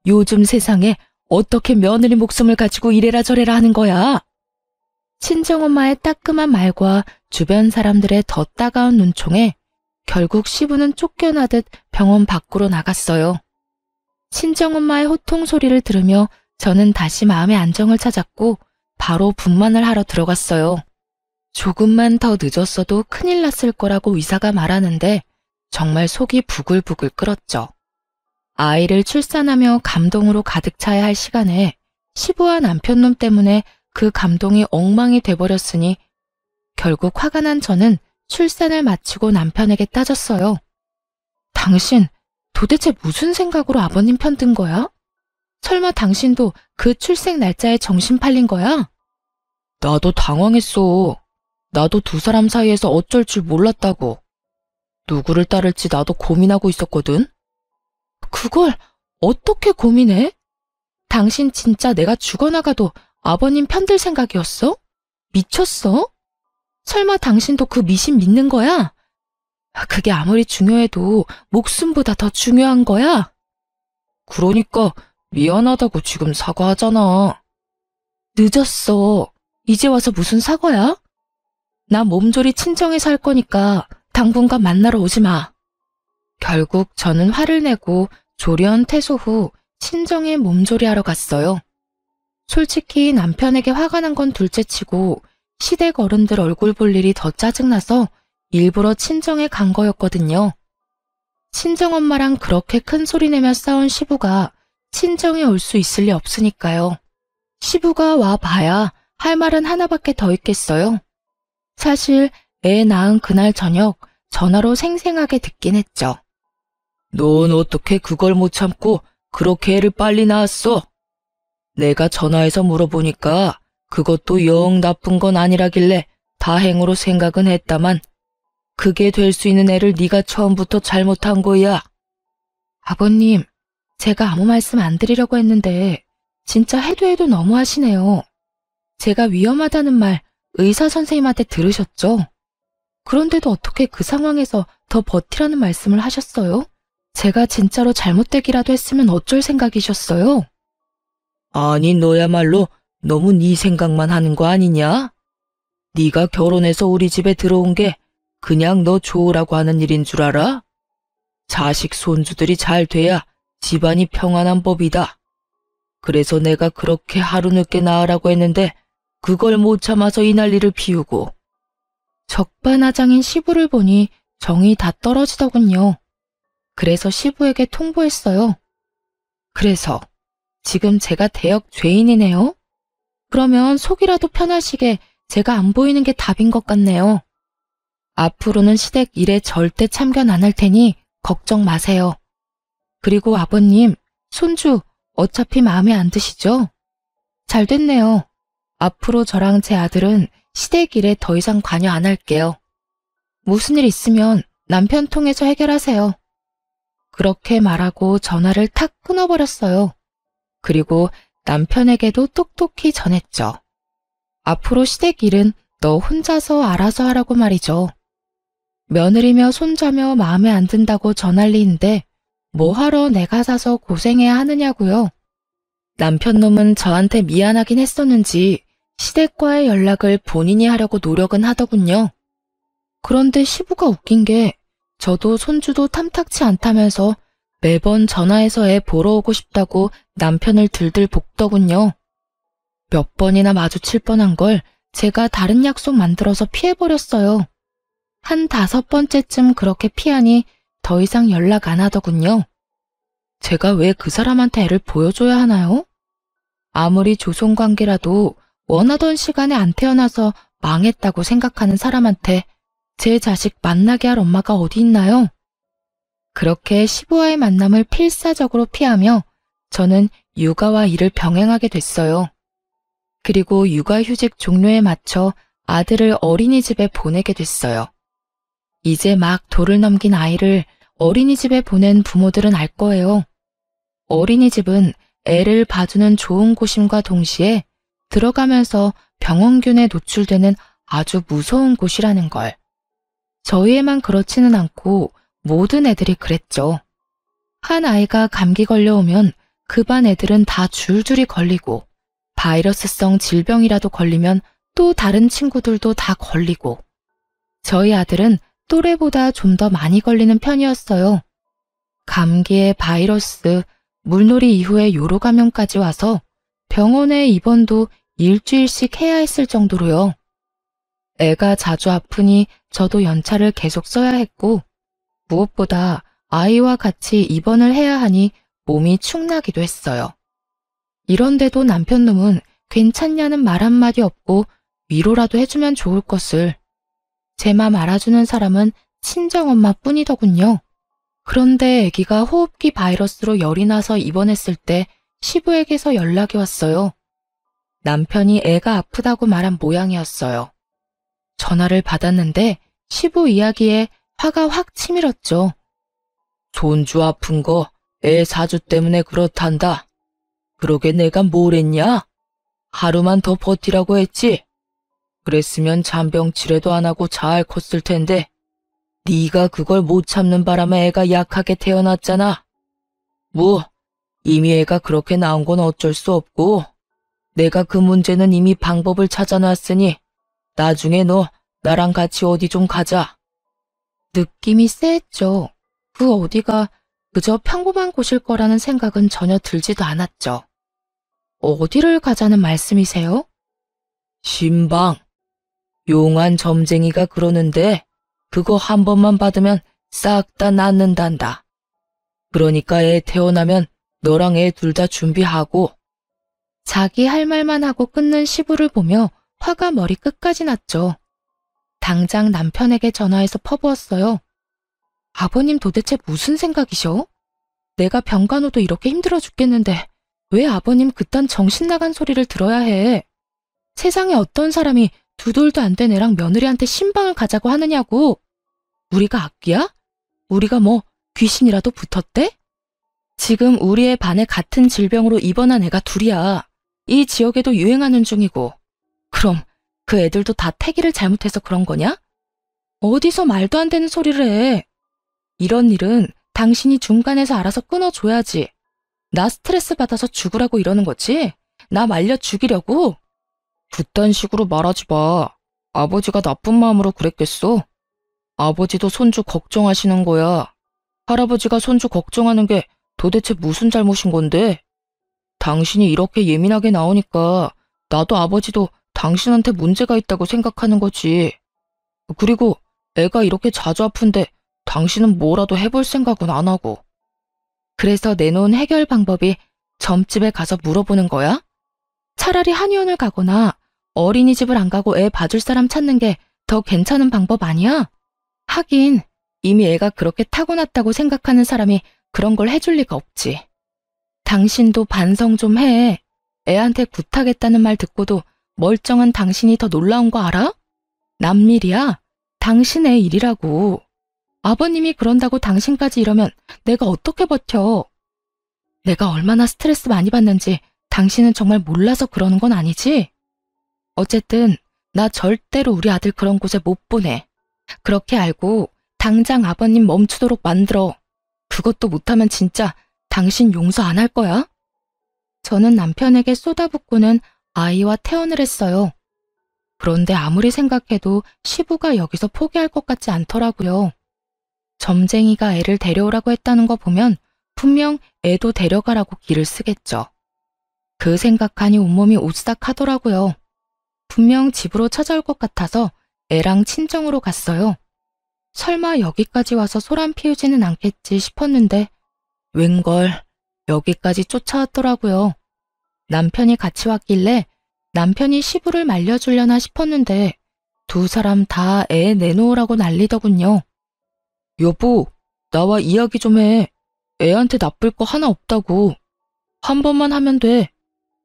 요즘 세상에 어떻게 며느리 목숨을 가지고 이래라 저래라 하는 거야? 친정엄마의 따끔한 말과 주변 사람들의 더 따가운 눈총에 결국 시부는 쫓겨나듯 병원 밖으로 나갔어요. 친정엄마의 호통 소리를 들으며 저는 다시 마음의 안정을 찾았고 바로 분만을 하러 들어갔어요. 조금만 더 늦었어도 큰일 났을 거라고 의사가 말하는데 정말 속이 부글부글 끓었죠. 아이를 출산하며 감동으로 가득 차야 할 시간에 시부와 남편놈 때문에 그 감동이 엉망이 돼버렸으니 결국 화가 난 저는 출산을 마치고 남편에게 따졌어요. 당신 도대체 무슨 생각으로 아버님 편 든 거야? 설마 당신도 그 출생 날짜에 정신 팔린 거야? 나도 당황했어. 나도 두 사람 사이에서 어쩔 줄 몰랐다고. 누구를 따를지 나도 고민하고 있었거든. 그걸 어떻게 고민해? 당신 진짜 내가 죽어나가도 아버님 편들 생각이었어? 미쳤어? 설마 당신도 그 미신 믿는 거야? 그게 아무리 중요해도 목숨보다 더 중요한 거야? 그러니까 미안하다고 지금 사과하잖아. 늦었어. 이제 와서 무슨 사과야? 나 몸조리 친정에 살 거니까 당분간 만나러 오지 마. 결국 저는 화를 내고 조련 퇴소 후 친정에 몸조리하러 갔어요. 솔직히 남편에게 화가 난 건 둘째치고 시댁 어른들 얼굴 볼 일이 더 짜증나서 일부러 친정에 간 거였거든요. 친정엄마랑 그렇게 큰 소리 내며 싸운 시부가 친정에 올 수 있을 리 없으니까요. 시부가 와 봐야 할 말은 하나밖에 더 있겠어요. 사실 애 낳은 그날 저녁 전화로 생생하게 듣긴 했죠. 넌 어떻게 그걸 못 참고 그렇게 애를 빨리 낳았어? 내가 전화해서 물어보니까 그것도 영 나쁜 건 아니라길래 다행으로 생각은 했다만 그게 될 수 있는 애를 네가 처음부터 잘못한 거야. 아버님, 제가 아무 말씀 안 드리려고 했는데 진짜 해도 너무하시네요. 제가 위험하다는 말 의사 선생님한테 들으셨죠? 그런데도 어떻게 그 상황에서 더 버티라는 말씀을 하셨어요? 제가 진짜로 잘못되기라도 했으면 어쩔 생각이셨어요? 아니 너야말로 너무 네 생각만 하는 거 아니냐? 네가 결혼해서 우리 집에 들어온 게 그냥 너 좋으라고 하는 일인 줄 알아? 자식 손주들이 잘 돼야 집안이 평안한 법이다. 그래서 내가 그렇게 하루 늦게 나으라고 했는데 그걸 못 참아서 이 난리를 피우고. 적반하장인 시부를 보니 정이 다 떨어지더군요. 그래서 시부에게 통보했어요. 그래서 지금 제가 대역 죄인이네요? 그러면 속이라도 편하시게 제가 안 보이는 게 답인 것 같네요. 앞으로는 시댁 일에 절대 참견 안 할 테니 걱정 마세요. 그리고 아버님, 손주 어차피 마음에 안 드시죠? 잘 됐네요. 앞으로 저랑 제 아들은 시댁 일에 더 이상 관여 안 할게요. 무슨 일 있으면 남편 통해서 해결하세요. 그렇게 말하고 전화를 탁 끊어버렸어요. 그리고 남편에게도 똑똑히 전했죠. 앞으로 시댁 일은 너 혼자서 알아서 하라고 말이죠. 며느리며 손자며 마음에 안 든다고 전할 리인데 뭐하러 내가 사서 고생해야 하느냐고요. 남편 놈은 저한테 미안하긴 했었는지 시댁과의 연락을 본인이 하려고 노력은 하더군요. 그런데 시부가 웃긴 게 저도 손주도 탐탁치 않다면서 매번 전화해서 애 보러 오고 싶다고 남편을 들들 볶더군요. 몇 번이나 마주칠 뻔한 걸 제가 다른 약속 만들어서 피해버렸어요. 한 5번째쯤 그렇게 피하니 더 이상 연락 안 하더군요. 제가 왜 그 사람한테 애를 보여줘야 하나요? 아무리 조손관계라도 원하던 시간에 안 태어나서 망했다고 생각하는 사람한테 제 자식 만나게 할 엄마가 어디 있나요? 그렇게 시부와의 만남을 필사적으로 피하며 저는 육아와 일을 병행하게 됐어요. 그리고 육아휴직 종료에 맞춰 아들을 어린이집에 보내게 됐어요. 이제 막 돌을 넘긴 아이를 어린이집에 보낸 부모들은 알 거예요. 어린이집은 애를 봐주는 좋은 곳임과 동시에 들어가면서 병원균에 노출되는 아주 무서운 곳이라는 걸. 저희 애만 그렇지는 않고 모든 애들이 그랬죠. 한 아이가 감기 걸려오면 그 반 애들은 다 줄줄이 걸리고 바이러스성 질병이라도 걸리면 또 다른 친구들도 다 걸리고 저희 아들은 또래보다 좀 더 많이 걸리는 편이었어요. 감기에 바이러스, 물놀이 이후에 요로 감염까지 와서 병원에 입원도 일주일씩 해야 했을 정도로요. 애가 자주 아프니 저도 연차를 계속 써야 했고 무엇보다 아이와 같이 입원을 해야 하니 몸이 축나기도 했어요. 이런데도 남편 놈은 괜찮냐는 말 한마디 없고 위로라도 해주면 좋을 것을. 제 맘 알아주는 사람은 친정엄마 뿐이더군요. 그런데 아기가 호흡기 바이러스로 열이 나서 입원했을 때 시부에게서 연락이 왔어요. 남편이 애가 아프다고 말한 모양이었어요. 전화를 받았는데 시부 이야기에 화가 확 치밀었죠. 손주 아픈 거 애 사주 때문에 그렇단다. 그러게 내가 뭘 했냐? 하루만 더 버티라고 했지. 그랬으면 잔병치레도 안 하고 잘 컸을 텐데 네가 그걸 못 참는 바람에 애가 약하게 태어났잖아. 뭐 이미 애가 그렇게 나온 건 어쩔 수 없고 내가 그 문제는 이미 방법을 찾아놨으니 나중에 너 나랑 같이 어디 좀 가자. 느낌이 쎄했죠. 그 어디가 그저 평범한 곳일 거라는 생각은 전혀 들지도 않았죠. 어디를 가자는 말씀이세요? 신방. 용한 점쟁이가 그러는데 그거 한 번만 받으면 싹 다 낫는단다. 그러니까 애 태어나면 너랑 애 둘 다 준비하고. 자기 할 말만 하고 끊는 시부를 보며 화가 머리 끝까지 났죠. 당장 남편에게 전화해서 퍼부었어요. 아버님 도대체 무슨 생각이셔? 내가 병간호도 이렇게 힘들어 죽겠는데 왜 아버님 그딴 정신 나간 소리를 들어야 해? 세상에 어떤 사람이 두 돌도 안 된 애랑 며느리한테 신방을 가자고 하느냐고. 우리가 악귀야? 우리가 뭐 귀신이라도 붙었대? 지금 우리 애 반에 같은 질병으로 입원한 애가 둘이야. 이 지역에도 유행하는 중이고. 그럼 그 애들도 다 태기를 잘못해서 그런 거냐? 어디서 말도 안 되는 소리를 해. 이런 일은 당신이 중간에서 알아서 끊어줘야지. 나 스트레스 받아서 죽으라고 이러는 거지? 나 말려 죽이려고? 그딴 식으로 말하지 마. 아버지가 나쁜 마음으로 그랬겠어? 아버지도 손주 걱정하시는 거야. 할아버지가 손주 걱정하는 게 도대체 무슨 잘못인 건데? 당신이 이렇게 예민하게 나오니까 나도 아버지도 당신한테 문제가 있다고 생각하는 거지. 그리고 애가 이렇게 자주 아픈데 당신은 뭐라도 해볼 생각은 안 하고. 그래서 내놓은 해결 방법이 점집에 가서 물어보는 거야? 차라리 한의원을 가거나 어린이집을 안 가고 애 봐줄 사람 찾는 게 더 괜찮은 방법 아니야? 하긴 이미 애가 그렇게 타고났다고 생각하는 사람이 그런 걸 해줄 리가 없지. 당신도 반성 좀 해. 애한테 굿하겠다는 말 듣고도 멀쩡한 당신이 더 놀라운 거 알아? 남일이야. 당신의 일이라고. 아버님이 그런다고 당신까지 이러면 내가 어떻게 버텨? 내가 얼마나 스트레스 많이 받는지 당신은 정말 몰라서 그러는 건 아니지? 어쨌든 나 절대로 우리 아들 그런 곳에 못 보내. 그렇게 알고 당장 아버님 멈추도록 만들어. 그것도 못하면 진짜 당신 용서 안 할 거야? 저는 남편에게 쏟아붓고는 아이와 퇴원을 했어요. 그런데 아무리 생각해도 시부가 여기서 포기할 것 같지 않더라고요. 점쟁이가 애를 데려오라고 했다는 거 보면 분명 애도 데려가라고 기를 쓰겠죠. 그 생각하니 온몸이 오싹하더라고요. 분명 집으로 찾아올 것 같아서 애랑 친정으로 갔어요. 설마 여기까지 와서 소란 피우지는 않겠지 싶었는데 웬걸 여기까지 쫓아왔더라고요. 남편이 같이 왔길래 남편이 시부를 말려주려나 싶었는데 두 사람 다 애 내놓으라고 난리더군요. 여보, 나와 이야기 좀 해. 애한테 나쁠 거 하나 없다고. 한 번만 하면 돼.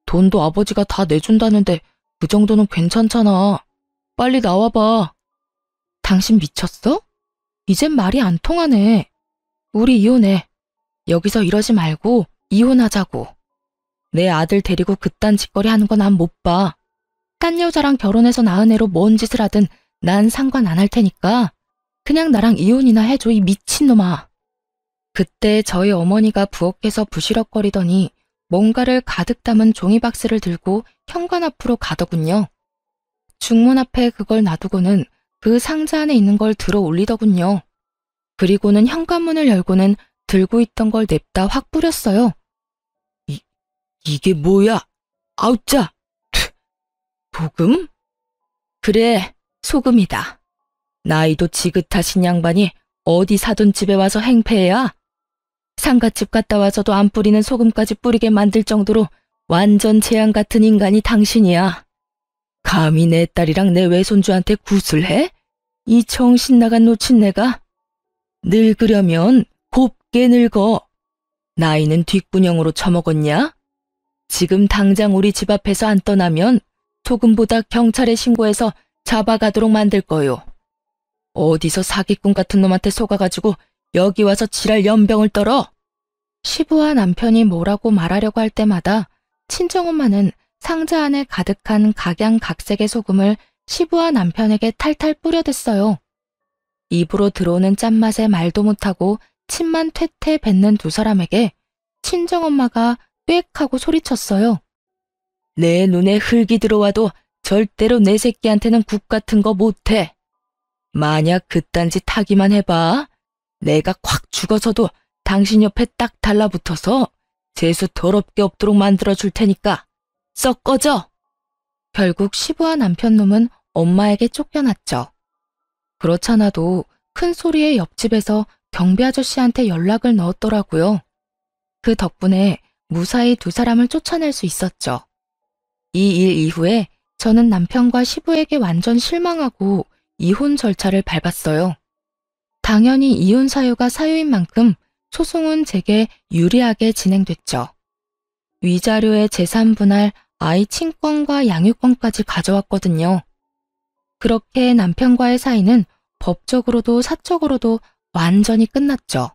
돈도 아버지가 다 내준다는데 그 정도는 괜찮잖아. 빨리 나와봐. 당신 미쳤어? 이젠 말이 안 통하네. 우리 이혼해. 여기서 이러지 말고 이혼하자고. 내 아들 데리고 그딴 짓거리 하는 거 난 못 봐. 딴 여자랑 결혼해서 낳은 애로 뭔 짓을 하든 난 상관 안 할 테니까 그냥 나랑 이혼이나 해줘, 이 미친놈아. 그때 저희 어머니가 부엌에서 부시럭거리더니 뭔가를 가득 담은 종이박스를 들고 현관 앞으로 가더군요. 중문 앞에 그걸 놔두고는 그 상자 안에 있는 걸 들어 올리더군요. 그리고는 현관문을 열고는 들고 있던 걸 냅다 확 뿌렸어요. 이게 뭐야? 아우짜! 소금? 그래, 소금이다. 나이도 지긋하신 양반이 어디 사돈 집에 와서 행패야? 상갓집 갔다 와서도 안 뿌리는 소금까지 뿌리게 만들 정도로 완전 재앙 같은 인간이 당신이야. 감히 내 딸이랑 내 외손주한테 굿을 해? 이 정신 나간 노친네가? 늙으려면 곱게 늙어. 나이는 뒷구녕으로 처먹었냐? 지금 당장 우리 집 앞에서 안 떠나면 소금보다 경찰에 신고해서 잡아가도록 만들 거요. 어디서 사기꾼 같은 놈한테 속아가지고 여기 와서 지랄 연병을 떨어? 시부와 남편이 뭐라고 말하려고 할 때마다 친정엄마는 상자 안에 가득한 각양각색의 소금을 시부와 남편에게 탈탈 뿌려댔어요. 입으로 들어오는 짠맛에 말도 못하고 침만 퇴퇴 뱉는 두 사람에게 친정엄마가 꽥 하고 소리쳤어요. 내 눈에 흙이 들어와도 절대로 내 새끼한테는 국 같은 거 못해. 만약 그딴 짓 하기만 해봐. 내가 콱 죽어서도 당신 옆에 딱 달라붙어서 재수 더럽게 없도록 만들어줄 테니까 썩 꺼져. 결국 시부한 남편놈은 엄마에게 쫓겨났죠. 그렇잖아도 큰 소리에 옆집에서 경비 아저씨한테 연락을 넣었더라고요. 그 덕분에 무사히 두 사람을 쫓아낼 수 있었죠. 이 일 이후에 저는 남편과 시부에게 완전 실망하고 이혼 절차를 밟았어요. 당연히 이혼 사유가 사유인 만큼 소송은 제게 유리하게 진행됐죠. 위자료의 재산 분할, 아이 친권과 양육권까지 가져왔거든요. 그렇게 남편과의 사이는 법적으로도 사적으로도 완전히 끝났죠.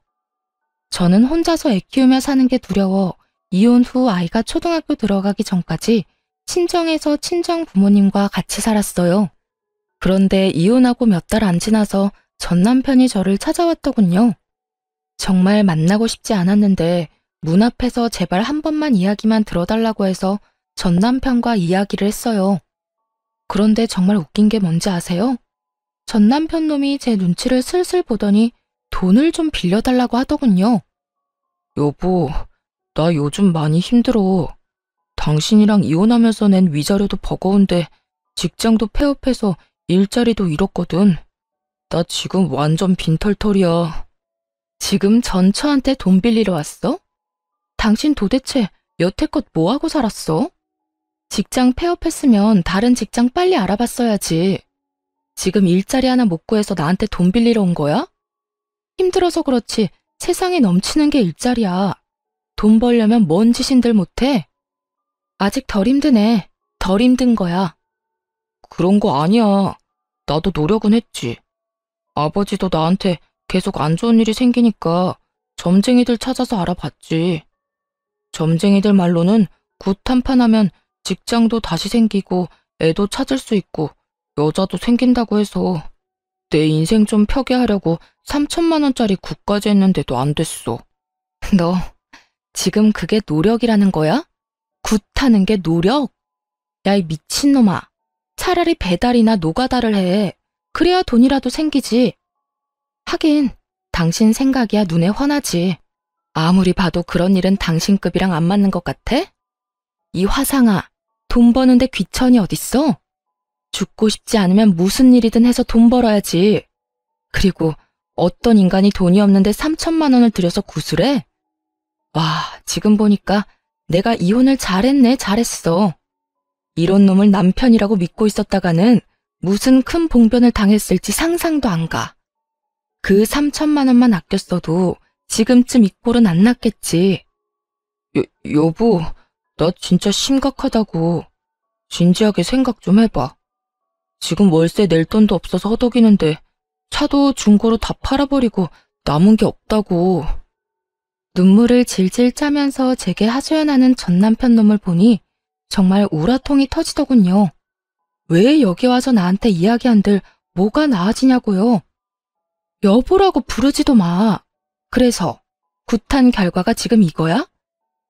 저는 혼자서 애 키우며 사는 게 두려워 이혼 후 아이가 초등학교 들어가기 전까지 친정에서 친정 부모님과 같이 살았어요. 그런데 이혼하고 몇 달 안 지나서 전 남편이 저를 찾아왔더군요. 정말 만나고 싶지 않았는데 문 앞에서 제발 한 번만 이야기만 들어달라고 해서 전 남편과 이야기를 했어요. 그런데 정말 웃긴 게 뭔지 아세요? 전 남편 놈이 제 눈치를 슬슬 보더니 돈을 좀 빌려달라고 하더군요. 여보, 나 요즘 많이 힘들어. 당신이랑 이혼하면서 낸 위자료도 버거운데 직장도 폐업해서 일자리도 잃었거든. 나 지금 완전 빈털털이야. 지금 전처한테 돈 빌리러 왔어? 당신 도대체 여태껏 뭐하고 살았어? 직장 폐업했으면 다른 직장 빨리 알아봤어야지. 지금 일자리 하나 못 구해서 나한테 돈 빌리러 온 거야? 힘들어서 그렇지 세상에 넘치는 게 일자리야. 돈 벌려면 뭔 짓인들 못해? 아직 덜 힘드네. 덜 힘든 거야. 그런 거 아니야. 나도 노력은 했지. 아버지도 나한테 계속 안 좋은 일이 생기니까 점쟁이들 찾아서 알아봤지. 점쟁이들 말로는 굿 한판하면 직장도 다시 생기고 애도 찾을 수 있고 여자도 생긴다고 해서 내 인생 좀 펴게 하려고 3천만 원짜리 굿까지 했는데도 안 됐어. 너 지금 그게 노력이라는 거야? 굿하는 게 노력? 야, 이 미친놈아. 차라리 배달이나 노가다를 해. 그래야 돈이라도 생기지. 하긴 당신 생각이야 눈에 훤하지. 아무리 봐도 그런 일은 당신급이랑 안 맞는 것 같아? 이 화상아, 돈 버는데 귀천이 어딨어? 죽고 싶지 않으면 무슨 일이든 해서 돈 벌어야지. 그리고 어떤 인간이 돈이 없는데 3천만 원을 들여서 구슬해? 와, 지금 보니까 내가 이혼을 잘했어. 이런 놈을 남편이라고 믿고 있었다가는 무슨 큰 봉변을 당했을지 상상도 안 가. 그 3천만 원만 아꼈어도 지금쯤 이 꼴은 안 났겠지. 여보, 나 진짜 심각하다고. 진지하게 생각 좀 해봐. 지금 월세 낼 돈도 없어서 허덕이는데 차도 중고로 다 팔아버리고 남은 게 없다고. 눈물을 질질 짜면서 제게 하소연하는 전 남편 놈을 보니 정말 우라통이 터지더군요. 왜 여기 와서 나한테 이야기한들 뭐가 나아지냐고요. 여보라고 부르지도 마. 그래서 굿한 결과가 지금 이거야?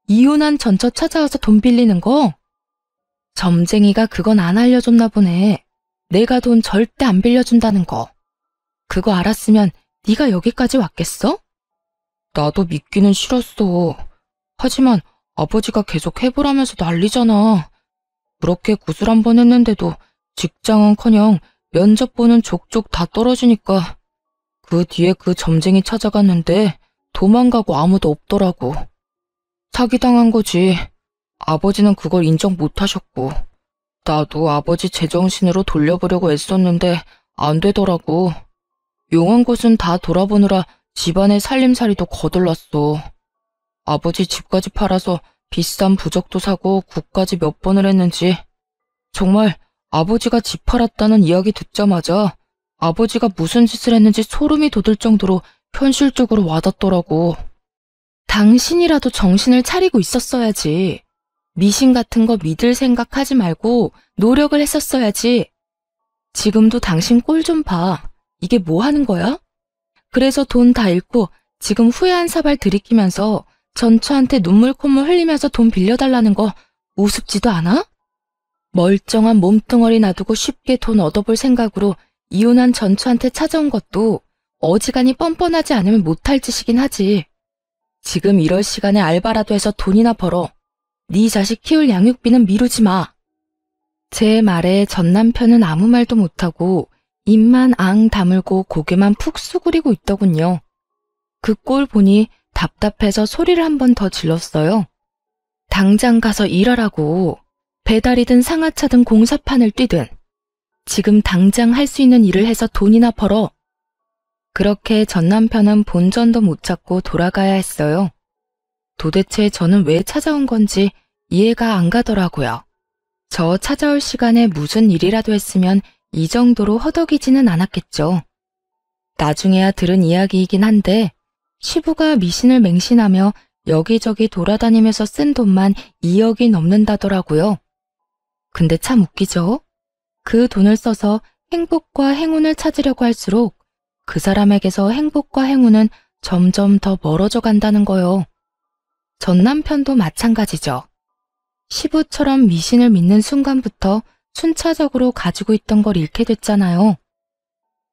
이혼한 전처 찾아와서 돈 빌리는 거? 점쟁이가 그건 안 알려줬나 보네. 내가 돈 절대 안 빌려준다는 거. 그거 알았으면 네가 여기까지 왔겠어? 나도 믿기는 싫었어. 하지만 아버지가 계속 해보라면서 난리잖아. 그렇게 구슬 한 번 했는데도 직장은커녕 면접 보는 족족 다 떨어지니까 그 뒤에 그 점쟁이 찾아갔는데 도망가고 아무도 없더라고. 사기당한 거지. 아버지는 그걸 인정 못하셨고 나도 아버지 제정신으로 돌려보려고 애썼는데 안 되더라고. 용한 곳은 다 돌아보느라 집안의 살림살이도 거들났어. 아버지 집까지 팔아서 비싼 부적도 사고 굿까지 몇 번을 했는지. 정말 아버지가 집 팔았다는 이야기 듣자마자 아버지가 무슨 짓을 했는지 소름이 돋을 정도로 현실적으로 와닿더라고. 당신이라도 정신을 차리고 있었어야지. 미신 같은 거 믿을 생각하지 말고 노력을 했었어야지. 지금도 당신 꼴 좀 봐. 이게 뭐 하는 거야? 그래서 돈 다 잃고 지금 후회한 사발 들이키면서 전처한테 눈물 콧물 흘리면서 돈 빌려달라는 거 우습지도 않아? 멀쩡한 몸뚱어리 놔두고 쉽게 돈 얻어볼 생각으로 이혼한 전처한테 찾아온 것도 어지간히 뻔뻔하지 않으면 못할 짓이긴 하지. 지금 이럴 시간에 알바라도 해서 돈이나 벌어. 네 자식 키울 양육비는 미루지 마. 제 말에 전 남편은 아무 말도 못하고 입만 앙 다물고 고개만 푹 수그리고 있더군요. 그 꼴 보니 답답해서 소리를 한 번 더 질렀어요. 당장 가서 일하라고. 배달이든 상하차든 공사판을 뛰든 지금 당장 할 수 있는 일을 해서 돈이나 벌어. 그렇게 전 남편은 본전도 못 찾고 돌아가야 했어요. 도대체 저는 왜 찾아온 건지 이해가 안 가더라고요. 저 찾아올 시간에 무슨 일이라도 했으면 이 정도로 허덕이지는 않았겠죠. 나중에야 들은 이야기이긴 한데 시부가 미신을 맹신하며 여기저기 돌아다니면서 쓴 돈만 2억이 넘는다더라고요. 근데 참 웃기죠? 그 돈을 써서 행복과 행운을 찾으려고 할수록 그 사람에게서 행복과 행운은 점점 더 멀어져 간다는 거요. 전 남편도 마찬가지죠. 시부처럼 미신을 믿는 순간부터 순차적으로 가지고 있던 걸 잃게 됐잖아요.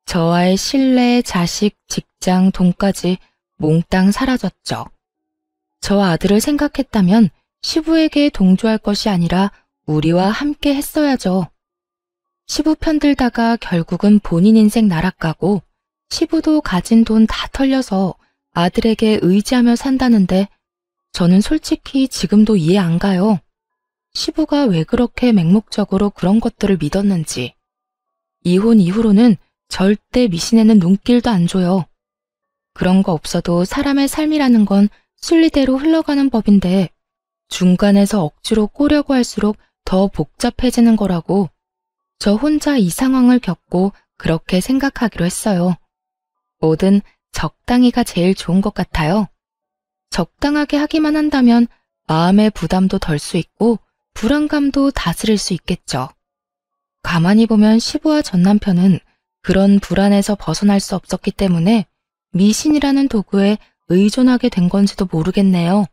저와의 신뢰, 자식, 직장, 돈까지 몽땅 사라졌죠. 저 아들을 생각했다면 시부에게 동조할 것이 아니라 우리와 함께 했어야죠. 시부 편들다가 결국은 본인 인생 나락가고 시부도 가진 돈 다 털려서 아들에게 의지하며 산다는데 저는 솔직히 지금도 이해 안 가요. 시부가 왜 그렇게 맹목적으로 그런 것들을 믿었는지. 이혼 이후로는 절대 미신에는 눈길도 안 줘요. 그런 거 없어도 사람의 삶이라는 건 순리대로 흘러가는 법인데 중간에서 억지로 꼬려고 할수록 더 복잡해지는 거라고 저 혼자 이 상황을 겪고 그렇게 생각하기로 했어요. 뭐든 적당히가 제일 좋은 것 같아요. 적당하게 하기만 한다면 마음의 부담도 덜 수 있고 불안감도 다스릴 수 있겠죠. 가만히 보면 시부와 전 남편은 그런 불안에서 벗어날 수 없었기 때문에 미신이라는 도구에 의존하게 된 건지도 모르겠네요.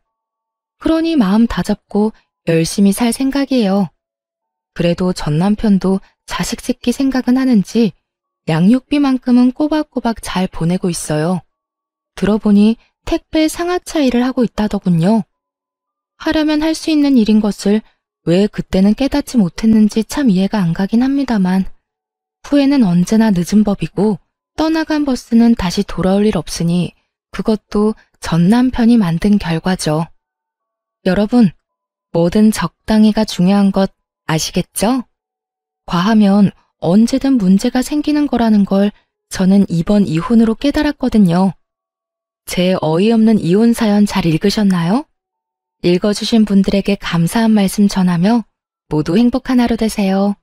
그러니 마음 다잡고 열심히 살 생각이에요. 그래도 전 남편도 자식 새끼 생각은 하는지 양육비만큼은 꼬박꼬박 잘 보내고 있어요. 들어보니 택배 상하차 일을 하고 있다더군요. 하려면 할 수 있는 일인 것을 왜 그때는 깨닫지 못했는지 참 이해가 안 가긴 합니다만 후회는 언제나 늦은 법이고 떠나간 버스는 다시 돌아올 일 없으니 그것도 전 남편이 만든 결과죠. 여러분, 뭐든 적당히가 중요한 것 아시겠죠? 과하면 언제든 문제가 생기는 거라는 걸 저는 이번 이혼으로 깨달았거든요. 제 어이없는 이혼 사연 잘 읽으셨나요? 읽어주신 분들에게 감사한 말씀 전하며 모두 행복한 하루 되세요.